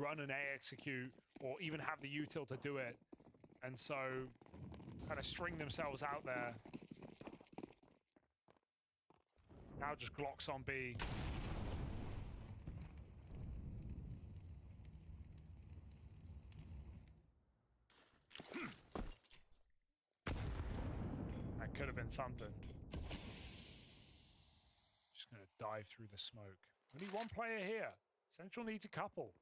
run an A execute or even have the util to do it. And so kind of string themselves out there. Now just Glocks on B. That could have been something. Just gonna dive through the smoke. Only one player here. Central needs a couple.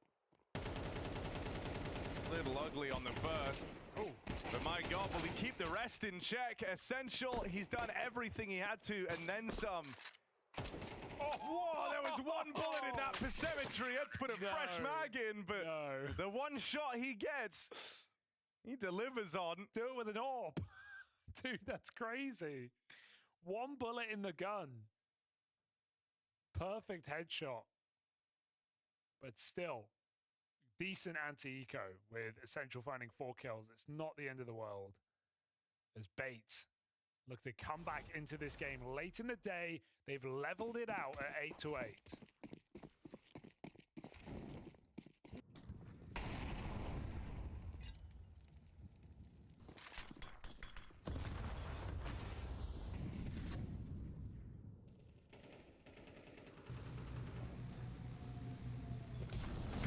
A little ugly on the first. Oh. But my God, will he keep the rest in check? Essential, he's done everything he had to and then some. Oh, whoa, there was one bullet in that perimetry. He had to put a fresh mag in, but the one shot he gets, he delivers on. Do it with an AWP. Dude, that's crazy. One bullet in the gun. Perfect headshot. But still, decent anti-eco with Essential finding 4 kills. It's not the end of the world. As Bates look to come back into this game late in the day. They've leveled it out at 8-8.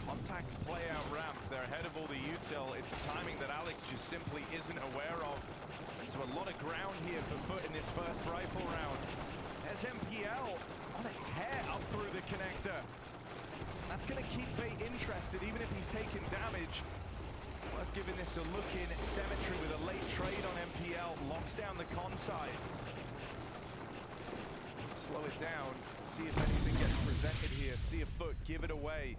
Contact play out ramp. They're ahead of all the util. It's a timing that Alex just simply isn't aware of. And so a lot of ground here for Foot in this first rifle round. There's MPL on a tear up through the connector. That's going to keep Bait interested, even if he's taking damage. Worth giving this a look in. Cemetery with a late trade on MPL. Locks down the con side. Slow it down. See if anything gets presented here. See if Foot give it away.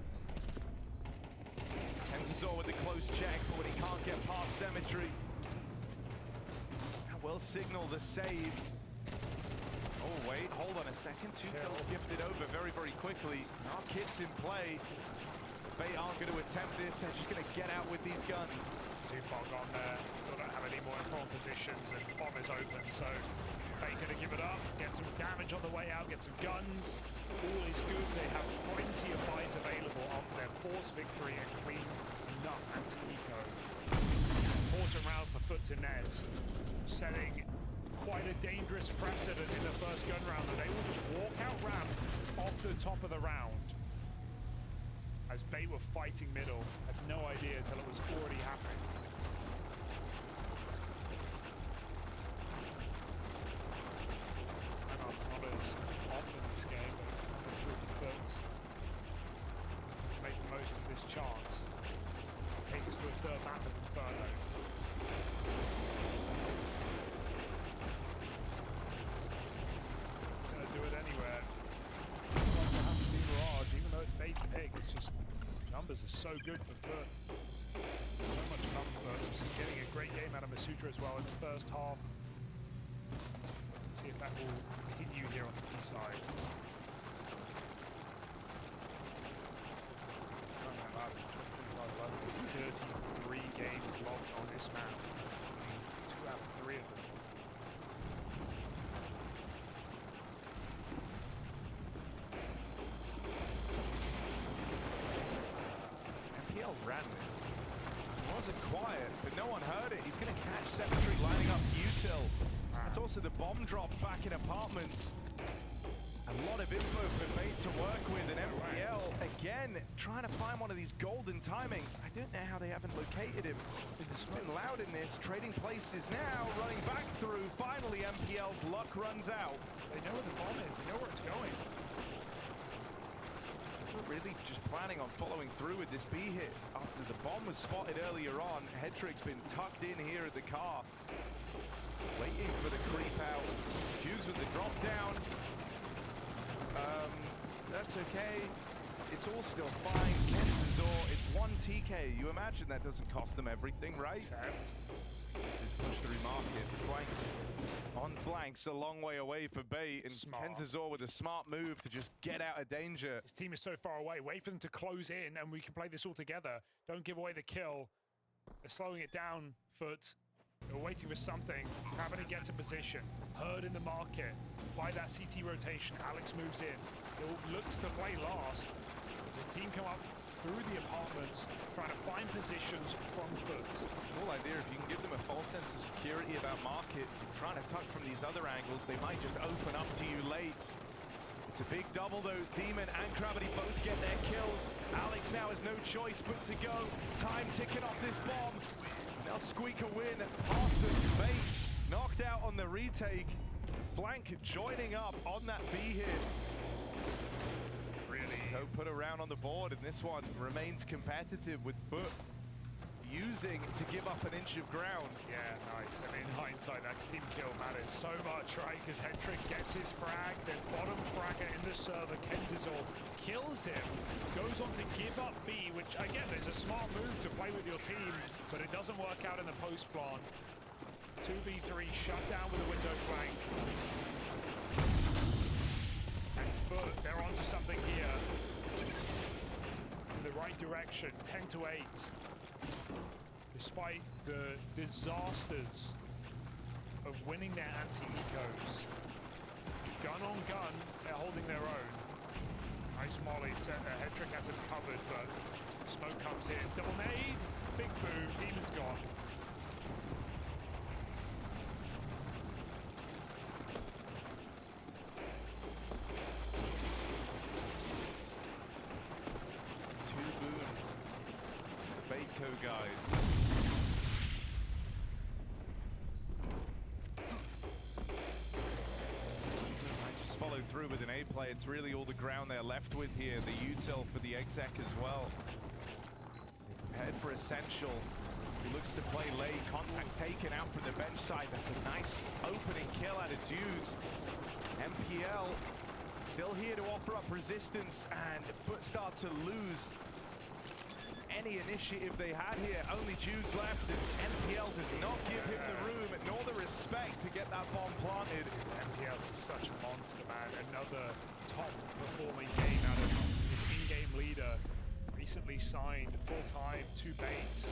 Kentazor with the close check, but when he can't get past Cemetery, that will signal the save. Oh wait, hold on a second. 2 kills gifted over very, very quickly. Our kit's in play. Bait aren't going to attempt this. They're just going to get out with these guns. Too far gone there. Still don't have any more informed positions, and bomb is open, so Bait going to give it up, get some damage on the way out, get some guns. All is good. They have plenty of buys available after their forced victory and clean enough anti-eco. Important round for Foot to net, setting quite a dangerous precedent in the first gun round, that they will just walk out ramp off the top of the round. As Bait were fighting middle, had no idea until it was already happening. And it's not as often this game, but it's really Foot to make the most of this chance. Take us to a third map of Inferno. Gonna do it anywhere. It has to be Mirage, even though it's Bait's pick. It's just numbers are so good for Foot. So much comfort. Just getting a great game out of Masutra as well in the first half. Let's see if that will continue here on the T side. 33 games logged on this map. 2 out of 3 of them. MPL ran this. It wasn't quiet, but no one heard it. He's going to catch Cemetery lining up util. That's also the bomb drop back in apartments. A lot of info for Bait to work with, and MPL, again, trying to find one of these golden timings. I don't know how they haven't located him. It's been loud in this, trading places now, running back through. Finally, MPL's luck runs out. They know where the bomb is, they know where it's going. We're really just planning on following through with this B hit. After the bomb was spotted earlier on, Headtrick's been tucked in here at the car. Waiting for the creep out. Jugs with the drop down. That's okay. It's all still fine. Kenzazor, it's 1 TK. You imagine that doesn't cost them everything, right? Except this push through market. Flanks on flanks, a long way away for Bait, and Kenzazor with a smart move to just get out of danger. His team is so far away. Wait for them to close in, and we can play this all together. Don't give away the kill. They're slowing it down, Foot. They're waiting for something. Having to get to position. Heard in the market. By that CT rotation, Alex moves in. He'll look to play last. Does his team come up through the apartments, trying to find positions from foot. The whole idea, if you can give them a false sense of security about market, trying to tuck from these other angles, they might just open up to you late. It's a big double though. Demon and Gravity both get their kills. Alex now has no choice but to go. Time ticking off this bomb. Now Squeak a win past the bait. Knocked out on the retake. Blank joining up on that B hit. Really Put a round on the board, and this one remains competitive with Foot using to give up an inch of ground. Yeah, nice. I mean, in hindsight, that team kill matters so much, right? Because Hedrick gets his frag, then bottom fragger in the server, Kenzazor kills him, goes on to give up B, which, again, is a smart move to play with your team, but it doesn't work out in the post plant. 2v3 shut down with a window flank. And Foot, they're onto something here. In the right direction, 10-8. Despite the disasters of winning their anti-ecos. Gun on gun, they're holding their own. Nice molly, Hedrick has him covered, but smoke comes in. Double nade, big boom, Demon's gone. Guys. Just follow through with an A play. It's really all the ground they're left with here. The util for the exec as well. Prepared for Essential, who looks to play late. Contact taken out from the bench side. That's a nice opening kill out of Dukes. MPL still here to offer up resistance, and Foot start to lose any initiative they had here. Only Jude's left, and MPL does not give him the room nor the respect to get that bomb planted. MPL's such a monster, man. Another top performing game out of his in-game leader. Recently signed full-time to bait.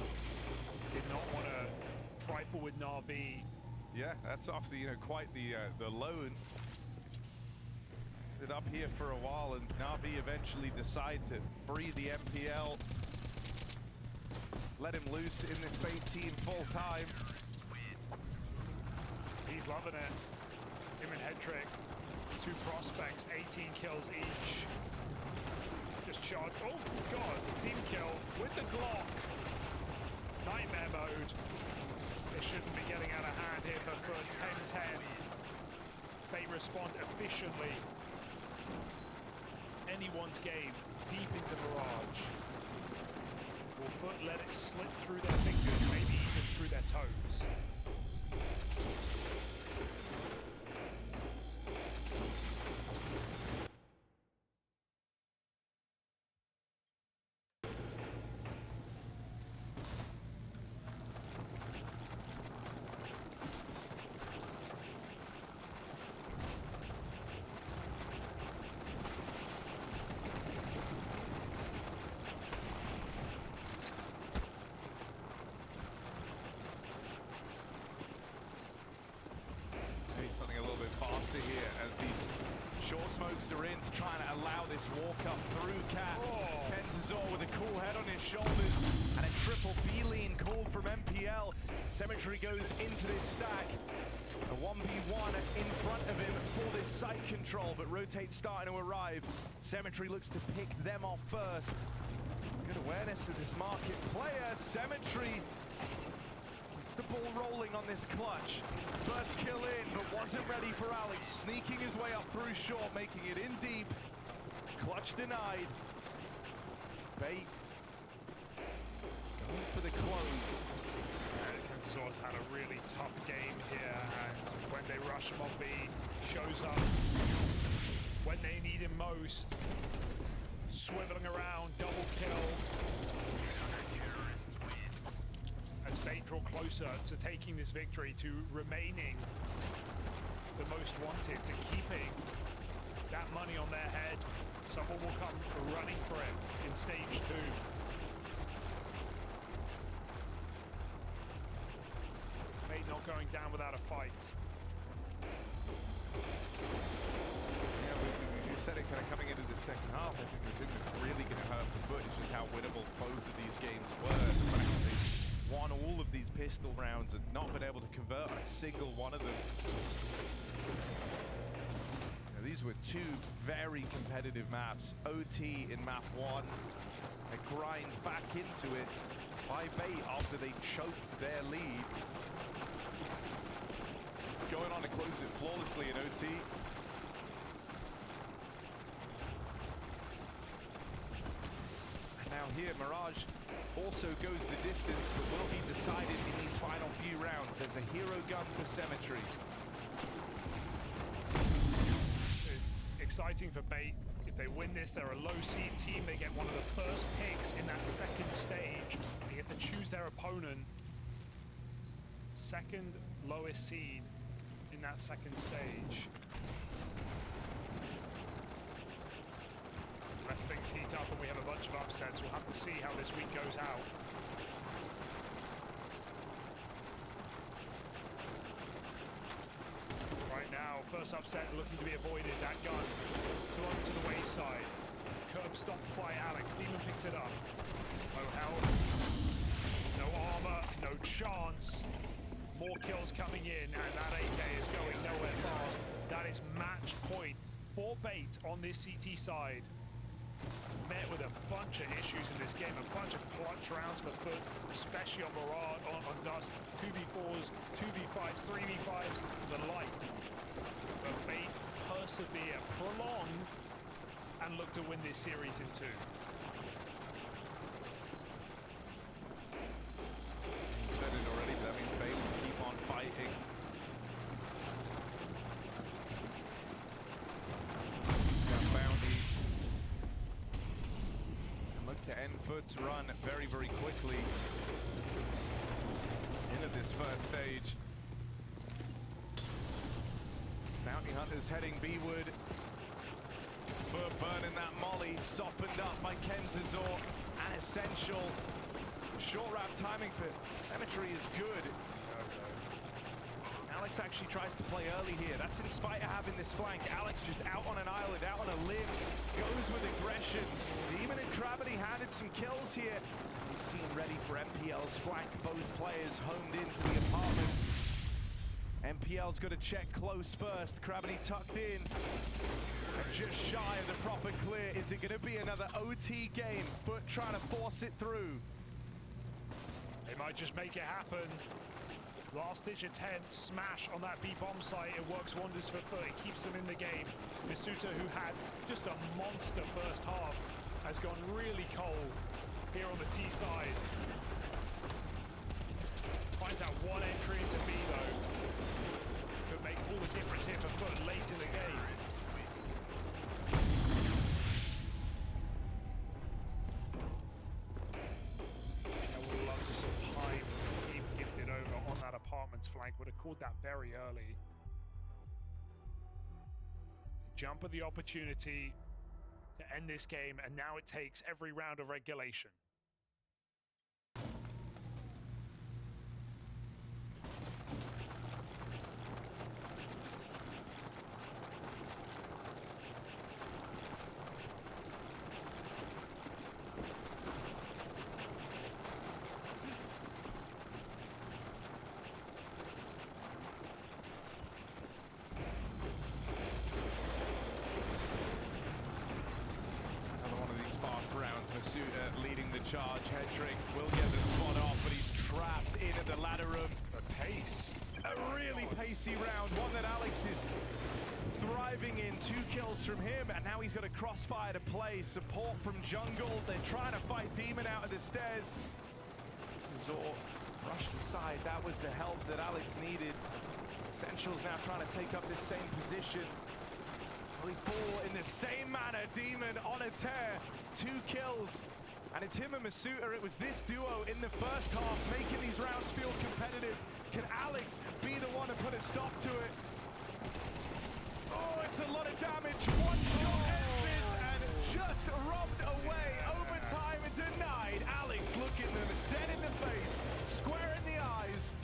Did not want to trifle with Na'Vi. Yeah, that's off the, quite the loan. Ended up here for a while, and Na'Vi eventually decide to free the MPL. Let him loose in this bait team full time. He's loving it. Him and Hedrick, two prospects, 18 kills each. Just charge. Oh god, team kill with the Glock. Nightmare mode. They shouldn't be getting out of hand here, but for a 10-10, they respond efficiently. Anyone's game, deep into Barrage. Will Foot let it slip through their fingers, maybe even through their toes. Something a little bit faster here as these short smokes are in to try and allow this walk up through Cat. Kenzazor with a cool head on his shoulders and a triple B-lean called from MPL. Cemetery goes into this stack. A 1v1 in front of him for this site control, but Rotate's starting to arrive. Cemetery looks to pick them off first. Good awareness of this market player. Cemetery. It's the ball rolling on this clutch. First kill in, but wasn't ready for Alex. Sneaking his way up through short, making it in deep. Clutch denied. Bait. Going for the close. Kenzazor's had a really tough game here, and when they rush him on B, shows up when they need him most. Swiveling around, double kill. As Bait draw closer to taking this victory, to remaining the most wanted, to keeping that money on their head. Someone will come running for it in stage 2. Bait not going down without a fight. Yeah, we said it kind of coming into the second half. I think the thing that's really going to hurt the Foot is just how winnable both of these games were. The fact that they won all of these pistol rounds and not been able to convert a single one of them. Now, these were two very competitive maps. OT in map 1, a grind back into it by Bait after they choked their lead. Going on to close it flawlessly in OT. And now here, Mirage also goes the distance, but will be decided in these final few rounds. There's a hero gun for Cemetery. It's exciting for Bait. If they win this, they're a low seed team. They get one of the first picks in that second stage. They get to choose their opponent. Second lowest seed in that second stage. Unless things heat up and we have a bunch of upsets, we'll have to see how this week goes out. Right now, first upset looking to be avoided. That gun thrown to the wayside. Curb stopped by Alex. Demon picks it up. No health, no armor, no chance. More kills coming in, and that AK is going nowhere fast. That is match point for Bait on this CT side. Met with a bunch of issues in this game, a bunch of clutch rounds for Foot, especially on Mirage, on Dust, 2v4s, 2v5s, 3v5s, the like. But Bait persevere, prolong, and look to win this series in 2. You said it already, but that means Bait will keep on fighting. Bounty. Look to end Foot's run very, very quickly into this first stage. Bounty Hunters heading B-wood. Foot burning that molly, softened up by Kenzazor and Essential. Short wrap timing for Cemetery is good. Alex actually tries to play early here. That's in spite of having this flank. Alex just out on an island, out on a limb, goes with aggression. Demon and Gravity handed some kills here. He's seen ready for MPL's flank. Both players homed into the apartments. MPL's got to check close first. Gravity tucked in. And just shy of the proper clear. Is it going to be another OT game? Foot trying to force it through. They might just make it happen. Last-ditch attempt, smash on that B-bomb site. It works wonders for Foot. It keeps them in the game. Masuta, who had just a monster first half, has gone really cold here on the T side. Finds out one entry into B, though. Could make all the difference here for Foot late in the game. Apartments flank would have called that very early. Jump at the opportunity to end this game, and now it takes every round of regulation. Masuta leading the charge. Hedrick will get the spot off, but he's trapped in at the ladder room. The pace. A really pacey round, one that Alex is thriving in. 2 kills from him, and now he's got a crossfire to play. Support from jungle. They're trying to fight Demon out of the stairs. Zor brushed aside. That was the help that Alex needed. Essential's now trying to take up this same position. Will he fall in the same manner? Demon on a tear. 2 kills. And it's him and Masuta. It was this duo in the first half making these rounds feel competitive. Can Alex be the one to put a stop to it? Oh, it's a lot of damage. One shot ends and just robbed away. Overtime and denied. Alex looking them dead in the face, square in the eyes.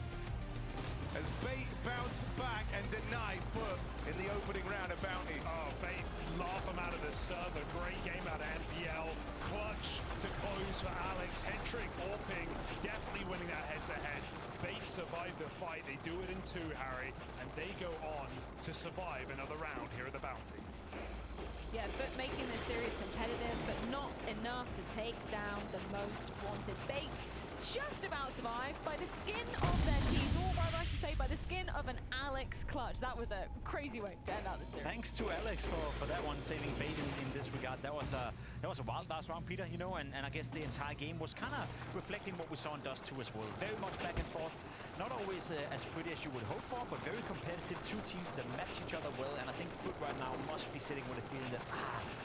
as Bait bounce back and deny Foot in the opening round of Bounty. Oh, Bait laugh him out of the server. Great game out of NPL. Clutch to close for Alex. Hendrick, Orping, definitely winning that head-to-head. Bait survived the fight. They do it in two, Harry, and they go on to survive another round here at the Bounty. Yeah, but making this series competitive, but not enough to take down the most wanted. Bait just about survived by the skin of their team, or rather I should say by the skin of an Alex Clutch. That was a crazy way to end out the series. Thanks to Alex for that one, saving Bait in this regard. That was a wild last round, Peter, you know, and I guess the entire game was kind of reflecting what we saw in Dust 2 as well. Very much back and forth. Not always as pretty as you would hope for, but very competitive. Two teams that match each other well, and I think Foot right now must be sitting with a feeling that,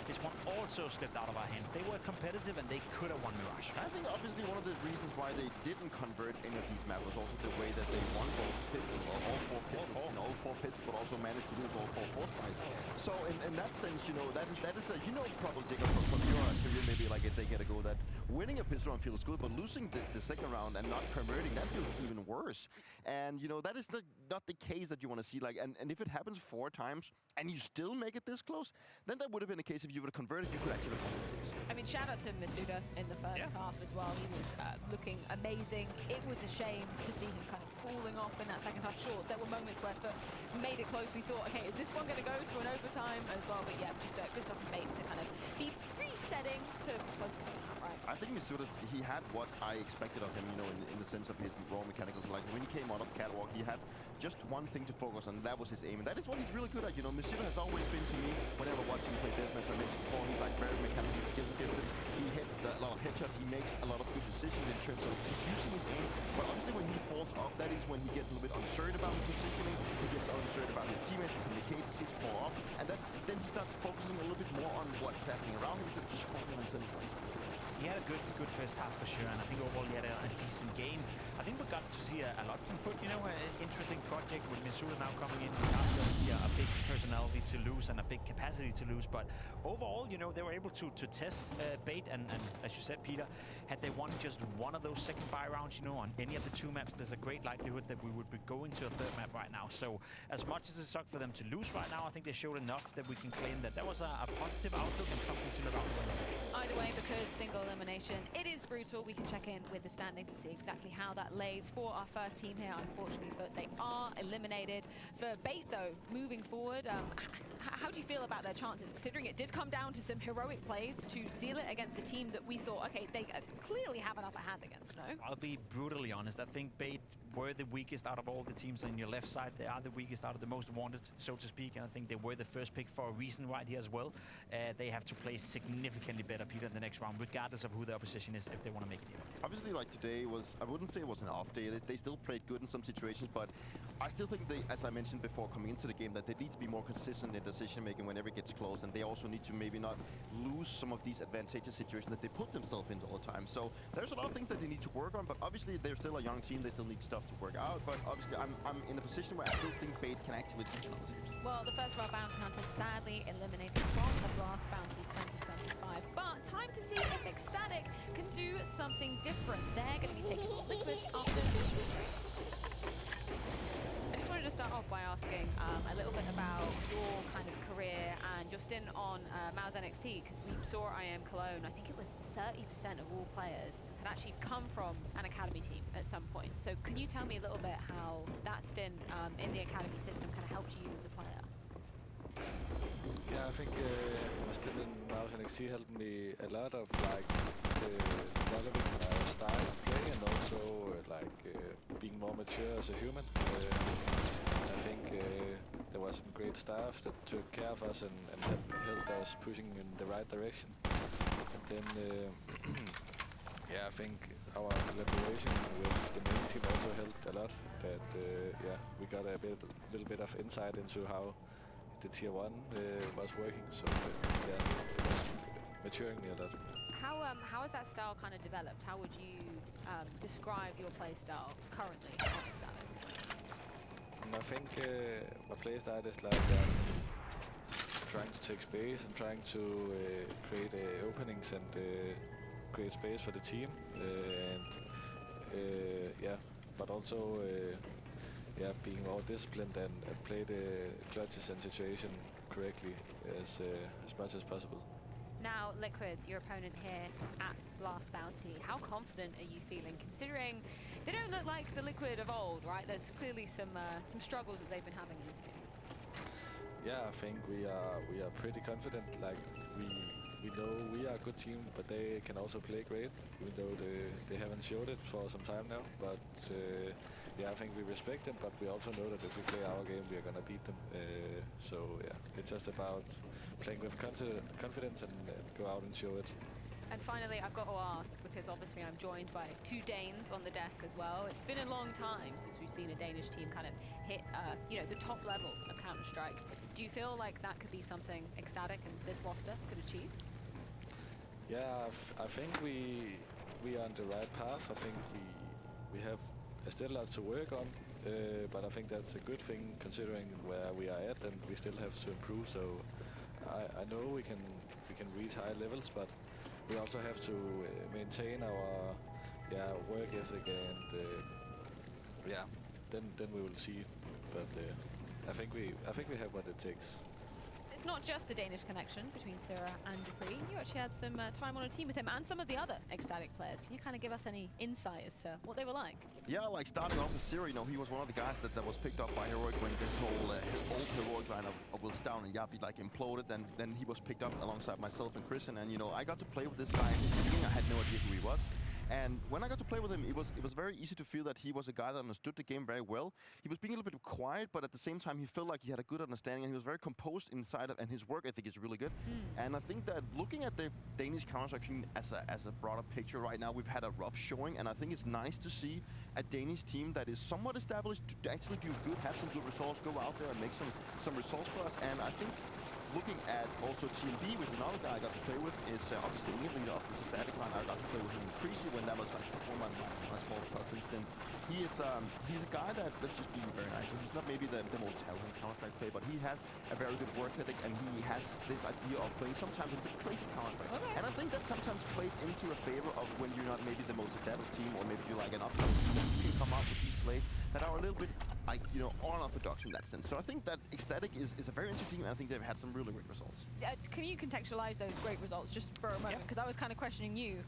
this one also slipped out of our hands. They were competitive and they could have won Mirage. I think obviously one of the reasons why they didn't convert any of these maps was also the way that they won both pistols, or all four pistols, and all four pistols, but also managed to lose all four fourth fights. So in that sense, you know, that is a, you know, probably Digger from your career, maybe like if they get a go that winning a pistol round feels good, but losing the second round and not converting, that feels even worse. And you know, that is not the case that you want to see. Like, and if it happens 4 times and you still make it this close, then that would have been a case if you would have converted, you could actually have won the 6. I mean, shout out to Masuda in the first half as well. He was looking amazing. It was a shame to see him kind of falling off in that second half. Sure, there were moments where Foot made it close. We thought, okay, is this one going to go to an overtime as well? But yeah, just good stuff from Bait to kind of be resetting to focus on that, right? I think Masuda, he had what I expected of him, you know, in the sense of his raw mechanicals. Like when he came out of Catwalk, he had just one thing to focus on, and that was his aim. And that is what he's really good at. You know, Masuda has always been to me, whenever watching him play deathmatch, I mentioned before, he's like very mechanically skilled gifted. He hits a lot of headshots, he makes a lot of good decisions in terms of using his aim. But obviously when he falls off, that is when he gets a little bit uncertain about his positioning, he gets uncertain about his teammates, he communicates, he fall off, and then he starts focusing a little bit more on what's happening around him instead of just focusing on himself. He had a good first half for sure, and I think overall he had a decent game. I think we got to see a lot from Foot, you know, an interesting project with Masuda now coming in. A big personality to lose and a big capacity to lose, but overall, you know, they were able to test Bait, and as you said, Peter, had they won just one of those second buy rounds, you know, on any of the 2 maps, there's a great likelihood that we would be going to a 3rd map right now. So as much as it sucked for them to lose right now, I think they showed enough that we can claim that was a positive outlook and something to look out for. Either way, because single elimination, it is brutal. We can check in with the standings to see exactly how that lays for our first team here. Unfortunately, but they are eliminated. For Bait, though, moving forward, how do you feel about their chances, considering it did come down to some heroic plays to seal it against a team that we thought, okay, they clearly have an upper hand against, no? I'll be brutally honest. I think Bait were the weakest out of all the teams on your left side. They are the weakest out of the most wanted, so to speak, and I think they were the first pick for a reason right here as well. They have to play significantly better, Peter, in the next round, regardless of who their opposition is, if they want to make it here. Obviously, like today was, I wouldn't say it was an off day. They still played good in some situations, but I still think they, as I mentioned before coming into the game, that they need to be more consistent in decision making whenever it gets close, and they also need to maybe not lose some of these advantageous situations that they put themselves into all the time. So there's a lot of things that they need to work on, but obviously they're still a young team. They still need stuff to work out, but obviously I'm in a position where I still think Bait can actually teach another series. Well, the first of our bounty hunters sadly eliminated from the Blast Bounty 2025, but time to see if Ecstatic can do something different. They're going to be taking on Liquid after this break. I just wanted to start off by asking a little bit about your kind of career and your stint on Mouse NXT, because we saw I Am Cologne. I think it was 30% of all players had actually come from an academy team at some point. So can you tell me a little bit how that stint in the academy system kind of helped you as a player? Yeah, I think my stint in Mouse NXT helped me a lot of like developing my style of play and also being more mature as a human. I think there was some great staff that took care of us and helped us pushing in the right direction. And then yeah, I think our collaboration with the main team also helped a lot. That yeah, we got a little bit of insight into how the tier 1 was working. So yeah, it was maturing me a lot. How has that style kind of developed? How would you describe your play style currently on Ecstatic? I think my play style is like trying to take space and trying to create openings and create space for the team, and yeah, but also being more disciplined and play the clutches and situation correctly as much as possible. Now, Liquid, your opponent here at Blast Bounty, how confident are you feeling, considering they don't look like the Liquid of old, right? There's clearly some struggles that they've been having in this game. Yeah, I think we are pretty confident. Like we know we are a good team, but they can also play great, even though they haven't showed it for some time now. But yeah, I think we respect them, but we also know that if we play our game, we are gonna beat them. So yeah, it's just about playing with confidence and go out and show it. And finally, I've got to ask, because obviously I'm joined by two Danes on the desk as well. It's been a long time since we've seen a Danish team kind of hit, the top level of Counter-Strike. Do you feel like that could be something Ecstatic and this roster could achieve? Yeah, I think we are on the right path. I think we have still lots to work on, but I think that's a good thing considering where we are at, and we still have to improve. So I know we can reach high levels, but we also have to maintain our work ethic, and then we will see. But I think we have what it takes. It's not just the Danish connection between Sura and Dupree. You actually had some time on a team with him and some of the other Ecstatic players. Can you kind of give us any insight as to what they were like? Yeah, like starting off with Siri, he was one of the guys that was picked up by Heroic when this whole old Heroic line of Will Down and Yabi like imploded. Then he was picked up alongside myself and Christian, and I got to play with this guy in the beginning. I had no idea who he was. And when I got to play with him, it was very easy to feel that he was a guy that understood the game very well. He was being a little bit quiet, but at the same time, he felt like he had a good understanding, and he was very composed inside, and his work ethic is really good. And I think that looking at the Danish Counter-Strike scene as a broader picture right now, we've had a rough showing, and I think it's nice to see a Danish team that is somewhat established to actually do good, have some good results, go out there and make some results for us. And I think looking at also TMB, which is another guy I got to play with, is obviously the leader of this Static line. I got to play with him in Creasy when that was like before my small Southeast. And he's a guy that's just being very nice. He's not maybe the most talented Counter-Strike player, but he has a very good work ethic, and he has this idea of playing sometimes a bit crazy Counter-Strike. Okay. And I think that sometimes plays into a favor of when you're not maybe the most established team, or maybe you're like an upcoming team, you can come out with these plays that are a little bit like, unorthodox in that sense. So I think that Ecstatic is a very interesting team, and I think they've had some really great results. Can you contextualize those great results just for a moment? Because I was kind of questioning you.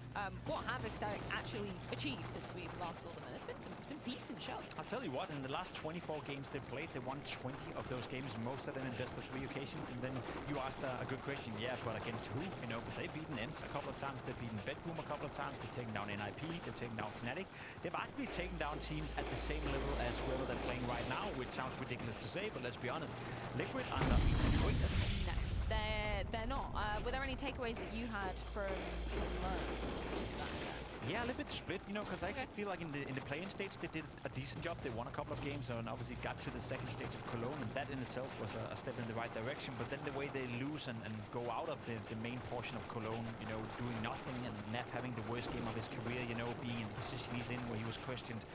What have Ecstatic actually achieved since we've last saw them? And it's been some decent shows. I'll tell you what, in the last 24 games they played, they won 20 of those games, most of them in best of 3 occasions. And then you asked a good question, but against who? But they've beaten ENCE a couple of times, they've beaten Bedroom a couple of times, they've taken down NIP, they've taken down Fnatic. They've actually taken down teams at the same level as whoever they're playing right now, which sounds ridiculous to say, but let's be honest, Liquid are not great at the moment. No, they're not. Were there any takeaways that you had from that? Yeah, a little bit split, because I feel like in the play-in stage they did a decent job. They won a couple of games and obviously got to the second stage of Cologne, and that in itself was a step in the right direction. But then the way they lose and go out of the main portion of Cologne, doing nothing, and Neff having the worst game of his career, being in the position he's in where he was questioned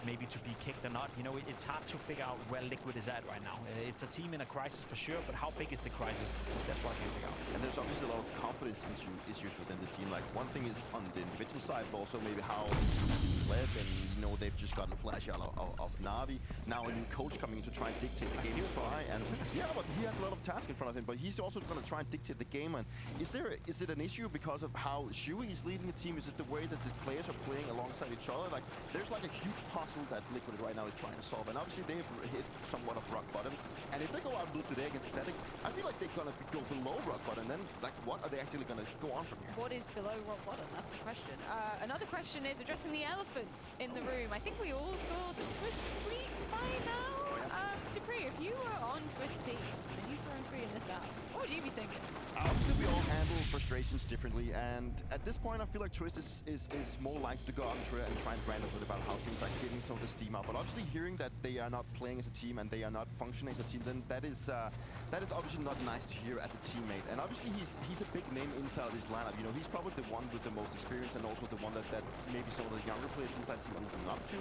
maybe to be kicked or not. It's hard to figure out where Liquid is at right now. It's a team in a crisis for sure, but how big is the crisis? That's what I can't figure out. And there's obviously a lot of confidence issues within the team. Like, one thing is on the individual side, but also maybe how the team is being led, and they've just gotten a flash out of Na'Vi. Now a new coach coming in to try and dictate the game with Fry, and but he has a lot of tasks in front of him, but he's also going to try and dictate the game. And is it an issue because of how Shui is leading the team? Is it the way that the players are playing alongside each other? Like, there's like a huge puzzle that Liquid right now is trying to solve, and obviously they've hit somewhat of rock bottom. And if they go out and lose today against Static, I feel like they're going to go below rock bottom. Then, like, what are they actually going to go on from here? What is below rock bottom? That's the question. Another question is addressing the elephant in the room. I think we all saw the Twitch tweet by now. Dupree, if you were on Twitch team and you saw him in this out, what would you be thinking? Obviously, we all handle frustrations differently, and at this point, I feel like Twist is more likely to go out and try and rant a bit about how things are getting some of the steam out. But obviously, hearing that they are not playing as a team and they are not functioning as a team, then that is obviously not nice to hear as a teammate. And obviously, he's a big name inside of this lineup. He's probably the one with the most experience, and also the one that maybe some of the younger players inside the team are looking up to.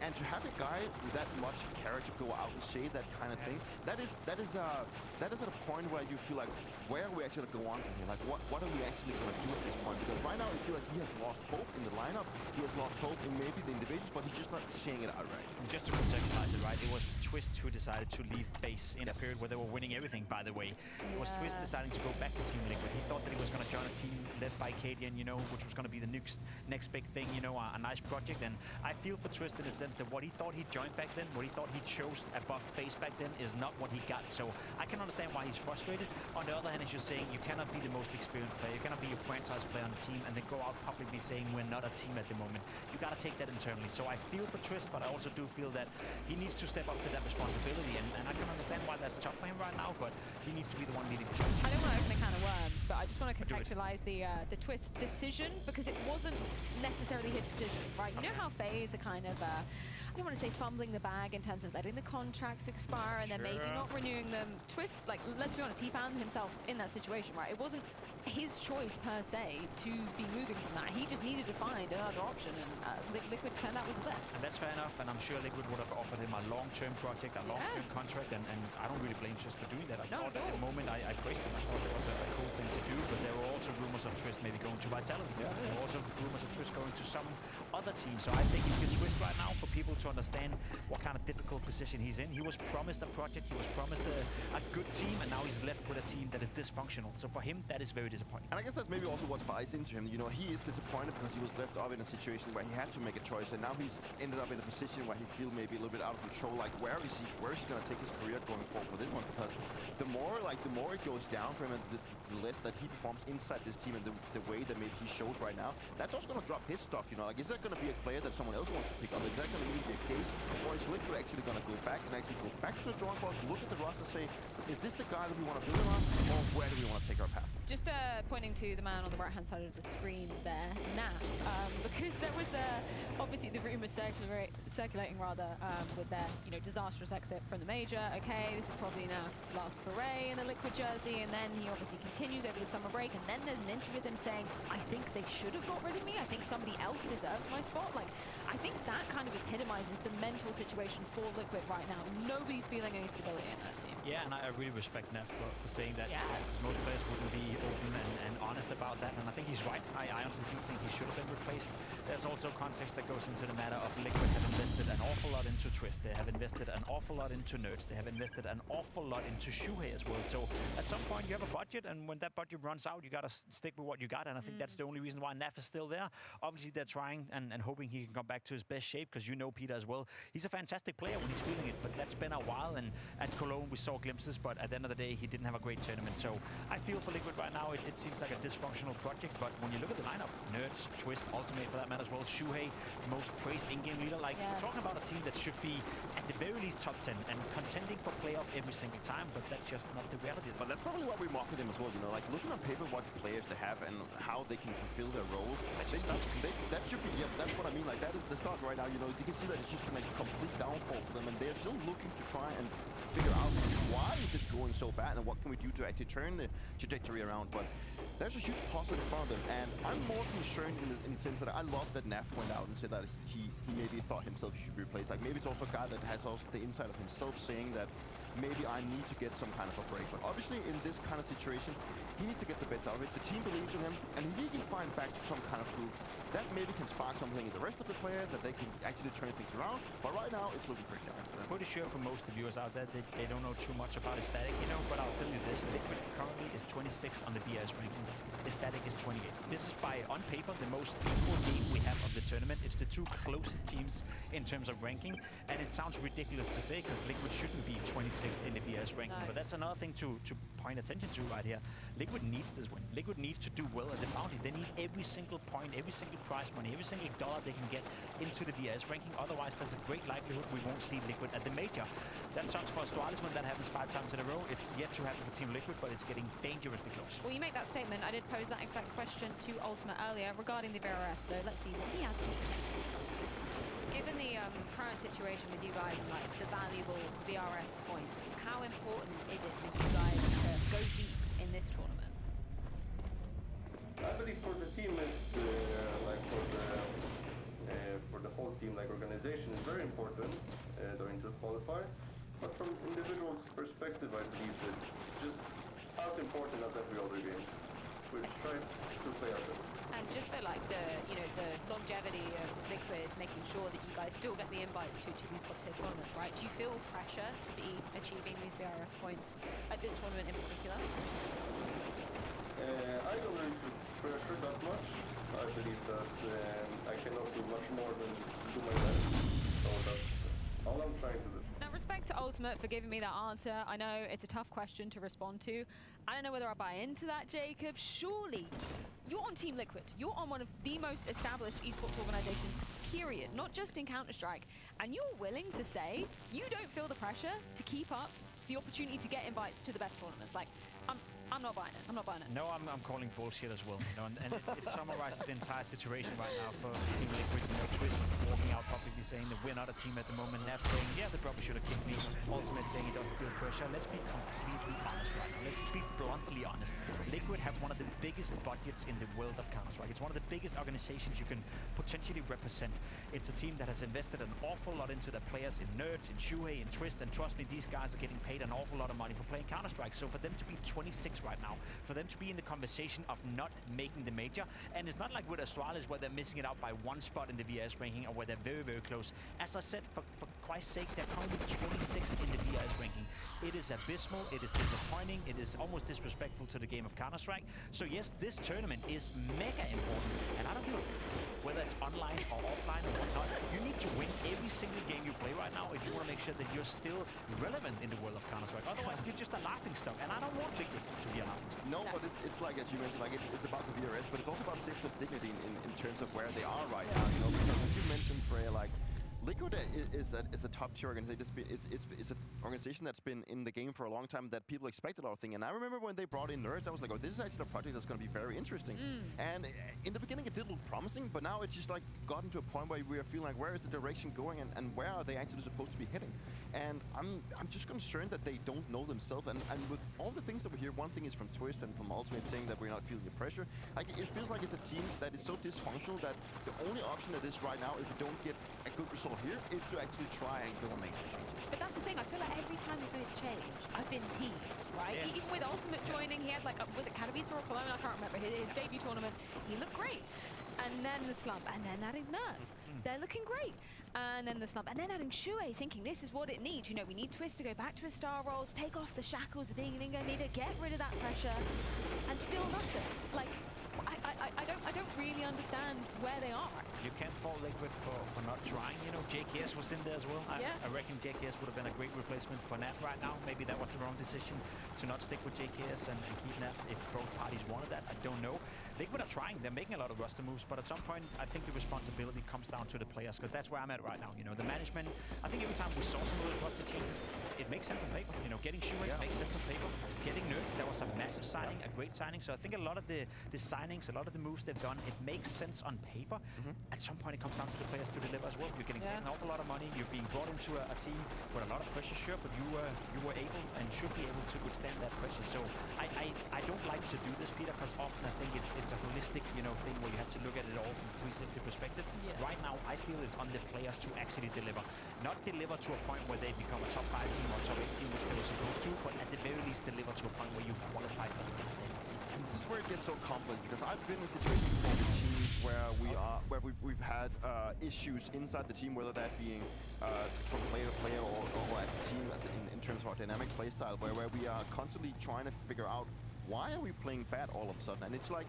And to have a guy with that much character go out and say that kind of thing. That is at a point where you feel like, where are we actually going to go on from here? Like, what are we actually going to do at this point? Because right now, I feel like he has lost hope in the lineup. He has lost hope in maybe the individuals, but he's just not saying it outright. And just to contextualize it, right, it was Twist who decided to leave FaZe in a period where they were winning everything, by the way. It was Twist deciding to go back to Team Liquid. He thought that he was going to join a team led by Cadian, you know, which was going to be the next big thing, you know, a nice project. And I feel for Twist in the sense that what he thought he joined back then, what he thought he chose above FaZe back then is not what he got. So I can understand why he's frustrated. On the other hand, as you're saying, you cannot be the most experienced player. You cannot be a franchise player on the team and then go out publicly saying we're not a team at the moment. You got to take that internally. So I feel for Twist, but I also do feel that he needs to step up to that responsibility. And I can understand why that's tough for him right now, but he needs to be the one leading the charge. I don't want to open a can of worms, but I just want to contextualize the Twist decision, because it wasn't necessarily his decision, right? You know how FaZe are kind of, I don't want to say fumbling the bag in terms of letting the contracts expire and then maybe not renewing them. Twist, like, let's be honest, he found himself in that situation, right? It wasn't his choice per se to be moving from that. He just needed to find another option, and Liquid turned out was the best. And that's fair enough, and I'm sure Liquid would have offered him a long-term project, a long-term contract, and I don't really blame Twist for doing that. I thought at the moment I praised him. I thought it was a cool thing to do, but there were also rumors of Twist maybe going to Vitality. There were also rumors of Twist going to some other team, so I think it's good Twist right now for people to understand what kind of difficult position he's in. He was promised a project, he was promised a good team, and now he's left with a team that is dysfunctional. So for him, that is very disappointing. And I guess that's maybe also what buys into him. You know, he is disappointed because he was left up in a situation where he had to make a choice, and now he's ended up in a position where he feels maybe a little bit out of control. Like, where is he going to take his career going forward for this one? Because the more it goes down for him, and the less that he performs inside this team, and the way that maybe he shows right now, that's also going to drop his stock. You know, like, is that going to be a player that someone else wants to pick up? Is that going to be a case, or is Liquid actually going to go back and actually go back to the drawing board, look at the roster, say, is this the guy that we want to build on, or where do we want to take our path? Just pointing to the man on the right-hand side of the screen there, Nat, because there was obviously the rumors circulating with their disastrous exit from the major. Okay, this is probably Nat's last foray in the Liquid jersey, and then he obviously continues over the summer break, and then there's an interview with him saying, I think they should have got rid of me. I think somebody else deserves my spot. Like, I think that kind of epitomizes the mental situation for Liquid right now. Nobody's feeling any stability in that team. Yeah, and I really respect Nat for saying that. Yeah. Most players wouldn't be open and honest about that, and I think he's right. I honestly do think he should have been replaced. There's also context that goes into the matter of Liquid have invested an awful lot into Twist. They have invested an awful lot into Nerds. They have invested an awful lot into Shuhei as well. So at some point you have a budget, and when that budget runs out, you got to stick with what you got, and I think that's the only reason why Naf is still there. Obviously, they're trying and hoping he can come back to his best shape, because you know Peter as well. He's a fantastic player when he's feeling it, but that's been a while, and at Cologne we saw glimpses, but at the end of the day, he didn't have a great tournament. So I feel for Liquid right now, it seems like a dysfunctional project, but when you look at the lineup, Nerds, Twist, Ultimate for that matter as well, Shuhei, most praised in-game leader, like, we're talking about a team that should be at the very least top 10 and contending for playoff every single time, but that's just not the reality. But that's probably why we market them as well, you know, like looking on paper what players they have and how they can fulfill their role. That should be, yeah, that's what I mean, like that is the start right now, you know, you can see that it's just been like a complete downfall for them, and they're still looking to try and figure out why is it going so bad and what can we do to actually turn the trajectory around. But there's a huge positive in front of them, and I'm more concerned in the sense that I love that Naf went out and said that he maybe thought himself he should be replaced. Like, maybe it's also a guy that has also the inside of himself saying that maybe I need to get some kind of a break. But obviously in this kind of situation, he needs to get the best out of it. The team believes in him, and if he can find back to some kind of groove, that maybe can spark something in the rest of the players, that they can actually turn things around. But right now, it's looking pretty dark for them. Pretty sure for most of the viewers out there, they don't know too much about his static, you know, but I'll tell you this, Liquid currently is 26 on the BS ranking. The static is 28. This is by, on paper, the most equal game we have of the tournament. It's the two closest teams in terms of ranking, and it sounds ridiculous to say because Liquid shouldn't be 26th in the BS ranking, but that's another thing to point attention to right here. Liquid needs this win. Liquid needs to do well at the bounty. They need every single point, every single prize money, every single dollar they can get into the BS ranking. Otherwise, there's a great likelihood we won't see Liquid at the major. That sucks for Astralis when that happens 5 times in a row. It's yet to happen for Team Liquid, but it's getting dangerously close. Well, you make that statement. I did pose that exact question to Ultimate earlier regarding the VRS, so let's see what he has to say. Given the current situation with you guys and like the valuable VRS points, how important is it for you guys to go deep in this tournament? I believe for the team is like for the whole team, like organization is very important during the qualifier. But from individual's perspective, I believe it's just as important as every other game. We'll try to play our best. And just for like the longevity of Liquid, making sure that you guys still get the invites to these top tier tournaments, right? Do you feel pressure to be achieving these VRS points at this tournament in particular? I don't really feel pressure that much. I believe that I cannot do much more than just do my best. So that's all I'm trying to do. Now, respect to Ultimate for giving me that answer. I know it's a tough question to respond to. I don't know whether I buy into that, Jacob. Surely, you're on Team Liquid. You're on one of the most established esports organizations, period, not just in Counter-Strike. And you're willing to say you don't feel the pressure to keep up the opportunity to get invites to the best tournaments. Like, I'm not buying it. I'm not buying it. No, I'm calling bullshit as well. You know, and it summarizes the entire situation right now for Team Liquid. You know, Twist walking out publicly saying that we're not a team at the moment. Nav saying, yeah, they probably should have kicked me. Ultimate saying he doesn't feel pressure. Let's be completely honest right now. Let's be bluntly honest. Liquid have one of the biggest budgets in the world of Counter-Strike. It's one of the biggest organizations you can potentially represent. It's a team that has invested an awful lot into their players, in Nerds, in Shuhei, in Twist, and trust me, these guys are getting paid an awful lot of money for playing Counter-Strike. So for them to be 26 right now, for them to be in the conversation of not making the major, and it's not like with Astralis where they're missing it out by one spot in the VS ranking or where they're very, very close. As I said, for Christ's sake, they're currently 26th in the VS ranking. It is abysmal, it is disappointing, it is almost disrespectful to the game of Counter-Strike. So yes, this tournament is mega important, and I don't give a whether it's online or offline or whatnot. You need to win every single game you play right now if you want to make sure that you're still relevant in the world of Counter-Strike. Otherwise, you're just a laughing stock, and I don't want Liquid to be a laughing stock. No, but it's like, as you mentioned, like it's about the VRS, but it's also about safety and dignity in terms of where they are right now. You know, because as you mentioned, Freya, like Liquid is a top tier organization. It's an organization that's been in the game for a long time that people expect a lot of things. And I remember when they brought in Nerds, I was like, oh, this is actually a project that's going to be very interesting. And in the beginning, it did look promising, but now it's just like gotten to a point where we are feeling like, where is the direction going, and where are they actually supposed to be heading? And I'm just concerned that they don't know themselves. And with all the things that we hear, one thing is from Twist and from Ultimate saying that we're not feeling the pressure. Like, it feels like it's a team that is so dysfunctional that the only option it is right now, if we don't get a good result here, is to actually try and go and make some changes. But that's the thing, I feel like every time there's made a change, I've been teased, right? Yes. Even with Ultimate joining, he had like, was it Katowice or Cologne? I can't remember. His debut tournament, he looked great. And then the slump, and then adding Nerds. They're looking great. And then the slump, and then adding Shuhei, thinking this is what it needs. You know, we need Twist to go back to his star roles, take off the shackles of being an Ingo leader, get rid of that pressure, and still nothing. Like, I don't really understand where they are. You can't fault Liquid for not trying. You know, JKS was in there as well. I reckon JKS would have been a great replacement for Nat right now. Maybe that was the wrong decision to not stick with JKS and keep Nat if both parties wanted that. I don't know. Liquid are trying. They're making a lot of roster moves, but at some point, I think the responsibility comes down to the players, because that's where I'm at right now. You know, the management, I think every time we saw some of those roster changes, it makes sense on paper. You know, getting Shuhei makes sense on paper. Getting Nerds, that was a massive signing, a great signing. So I think a lot of the signings, a lot of the moves they've done, it makes sense on paper. At some point, it comes down to the players to deliver as well. You're getting paid an awful lot of money. You're being brought into a team with a lot of pressure, sure, but you were able and should be able to withstand that pressure. So I don't like to do this, Peter, because often I think it's a holistic, you know, thing where you have to look at it all from a 360 perspective. Right now, I feel it's on the players to actually deliver. Not deliver to a point where they become a top 5 team or top 8 team, which they were supposed to, but at the very least deliver to a point where you qualify for the game. And this is where it gets so complex, because I've been in situations before with teams where we've had issues inside the team, whether that being from player to player or as a team, in terms of our dynamic play style, where we are constantly trying to figure out why are we playing bad all of a sudden. And it's like,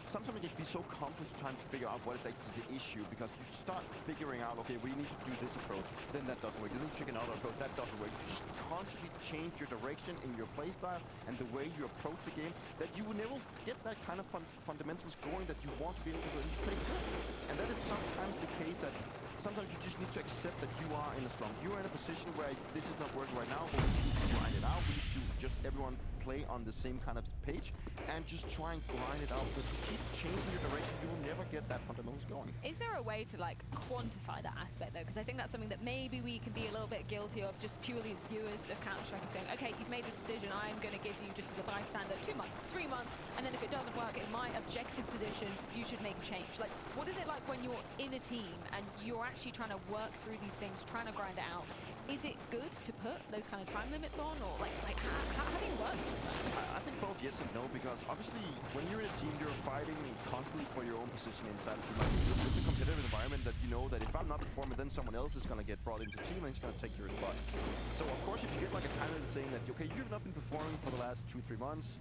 sometimes it can be so complex trying to figure out what is actually the issue, because you start figuring out, okay, we need to do this approach, then that doesn't work. You need to check another approach, that doesn't work. You just constantly change your direction in your play style and the way you approach the game, that you will never get that kind of fundamentals going that you want to be able to play good. And that is sometimes the case, that sometimes you just need to accept that you are in a slump. You are in a position where this is not working right now, but we need to grind it out. We need to just everyone play on the same kind of page and just try and grind it out. But if you keep changing your direction, you will never get that fundamentals going. Is there a way to like quantify that aspect though? Because I think that's something that maybe we can be a little bit guilty of, just purely as viewers of Counter-Strike, saying, okay, you've made this decision, I'm going to give you, just as a bystander, 2 months, 3 months, and then if it doesn't work in my objective position, you should make a change. Like, what is it like when you're in a team and you're actually trying to work through these things, trying to grind it out? Is it good to put those kind of time limits on, or like how do you work? I think both yes and no, because obviously when you're in a team, you're fighting constantly for your own position inside the team. Like, it's a competitive environment that you know that if I'm not performing, then someone else is going to get brought into the team and he's going to take your spot. So of course, if you get like a time limit saying that, okay, you've not been performing for the last 2-3 months,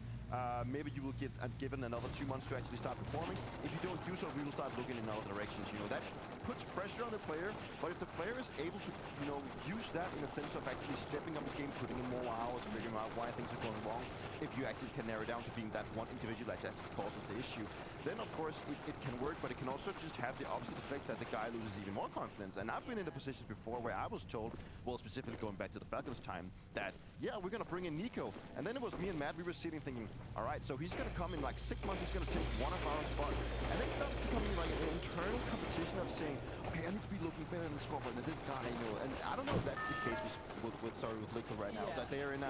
maybe you will get given another 2 months to actually start performing. If you don't do so, we will start looking in other directions. You know, that puts pressure on the player, but if the player is able to, you know, use that in a sense of actually stepping up his game, putting in more hours, figuring out why things are going wrong, if you actually can narrow down to being that one individual that actually causes the issue, then of course it can work, but it can also just have the opposite effect that the guy loses even more confidence. And I've been in a position before where I was told, well, specifically going back to the Falcons time, that, yeah, we're going to bring in Nico. And then it was me and Matt, we were sitting thinking, all right, so he's going to come in like 6 months, he's going to take one of our spots. And then it starts becoming like an internal competition of saying, okay, I need to be looking better than the scoreboard than this guy, you know. And I don't know if that's the case with Liquid right now, that they're in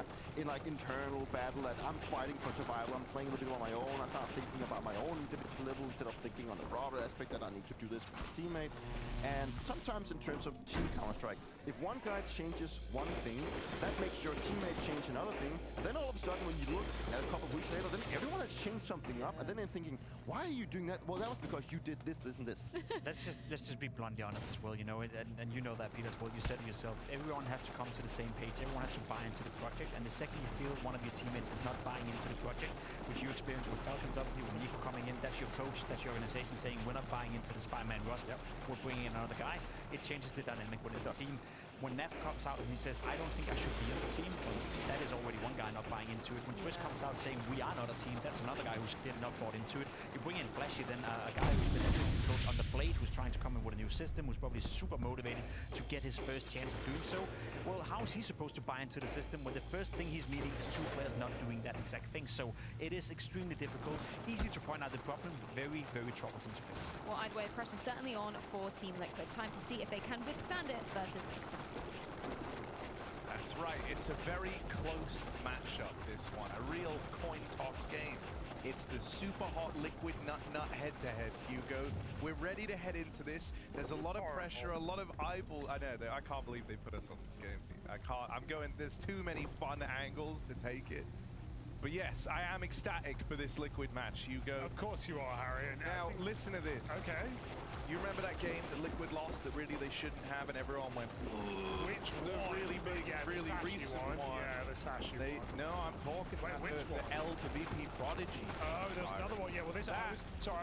like internal battle, that I'm fighting for survival, I'm playing a little bit on my own, I start thinking about my own individual level instead of thinking on the broader aspect that I need to do this for my teammate. And sometimes in terms of team Counter-Strike, if one guy changes one thing, that makes your teammate change another thing. Then all of a sudden, when you look at a couple of weeks later, then everyone has changed something up, and then they're thinking, why are you doing that? Well, that was because you did this, this, and this. Let's just be bluntly honest as well, you know, and you know that, Peter, as well. You said it yourself. Everyone has to come to the same page. Everyone has to buy into the project. And the second you feel one of your teammates is not buying into the project, which you experienced with Falcons, obviously, with Nico coming in, that's your coach, that's your organization saying, we're not buying into this 5-man roster. We're bringing in another guy. It changes the dynamic within the team. When Neff comes out and he says, I don't think I should be on the team, well, that is already one guy not buying into it. When Twist comes out saying, we are not a team, that's another guy who's clearly not bought into it. You bring in Flashy, then a guy who's been assistant coach on the Blade, who's trying to come in with a new system, who's probably super motivated to get his first chance of doing so. Well, how is he supposed to buy into the system when the first thing he's meeting is 2 players not doing that exact thing? So it is extremely difficult, easy to point out the problem, very, very troublesome to fix. Well, either way, the pressure's certainly on for Team Liquid. Time to see if they can withstand it versus Extend. That's right, it's a very close matchup, this one. A real coin toss game. It's the super hot Liquid nut head-to-head, Hugo. We're ready to head into this. There's a lot of pressure, a lot of eyeball. I know, I can't believe they put us on this game. There's too many fun angles to take it. But yes, I am ecstatic for this Liquid match, Hugo. Of course you are, Harry. And Now, listen to this. okay. You remember that game that Liquid lost that really they shouldn't have, and everyone went, Which the one? really big, Yeah, really the Sashi recent one. Yeah, the Sashi one. No, I'm talking Wait, about which the one? L to VP Prodigy. Oh, there's another one. Yeah, well, this. I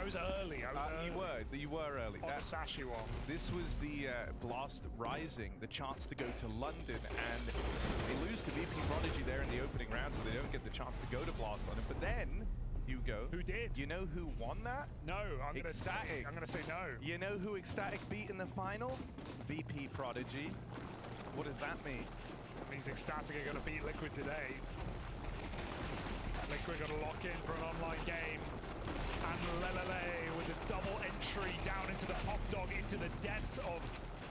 was early. I was early. You were early. On the Sashi one. This was the Blast Rising, the chance to go to London, and they lose to VP Prodigy there in the opening round, so they don't get the chance to go to Blast London. But then, Hugo, Who did? you know who won that? No, I'm gonna Ecstatic. say no. You know who Ecstatic beat in the final? VP Prodigy. What does that mean? That means Ecstatic are gonna beat Liquid today. Liquid gonna lock in for an online game. And Lelele with a double entry down into the Pop Dog, into the depths of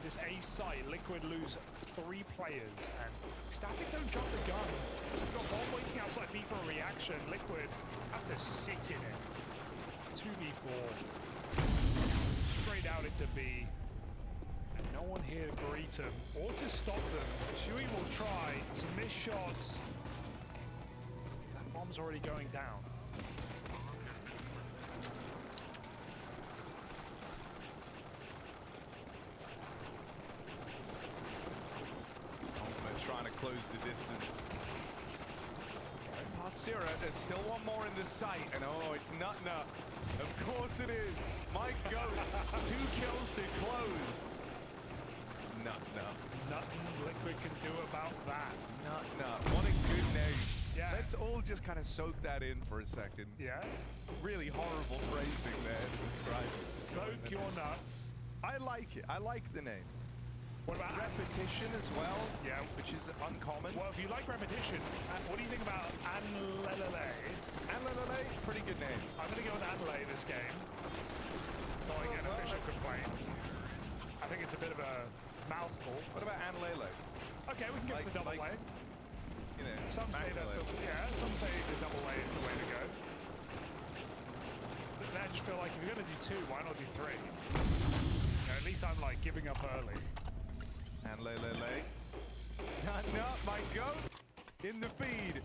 this A site. Liquid lose 3 players, and Ecstatic don't drop the gun. We've got one waiting outside B for a reaction. Liquid have to sit in it. 2v4. Straight out into B. And no one here to greet them or to stop them. Shui will try some missed shots. That bomb's already going down. Trying to close the distance. Right past Sierra, there's still one more in the sight, and oh, it's Nut. Of course it is. My ghost. 2 kills to close. Nut. Nothing Liquid can do about that. Nut. What a good name. Yeah. Let's all just kind of soak that in for a second. Yeah? Really horrible phrasing there to describe it. Soak your nuts. I like it. I like the name. What about repetition as well? Yeah. Which is uncommon. Well, if you like repetition, what do you think about Anlelele? Anlelele, pretty good name. I'm going to go with Anlele this game. Following an official complaint. I think it's a bit of a mouthful. What about Anlele? Okay, we can go for the double way. You know, Some say that's some say the double way is the way to go. But I just feel like if you're going to do 2, why not do 3? At least I'm like giving up early. Anlelele. Not my goat in the feed.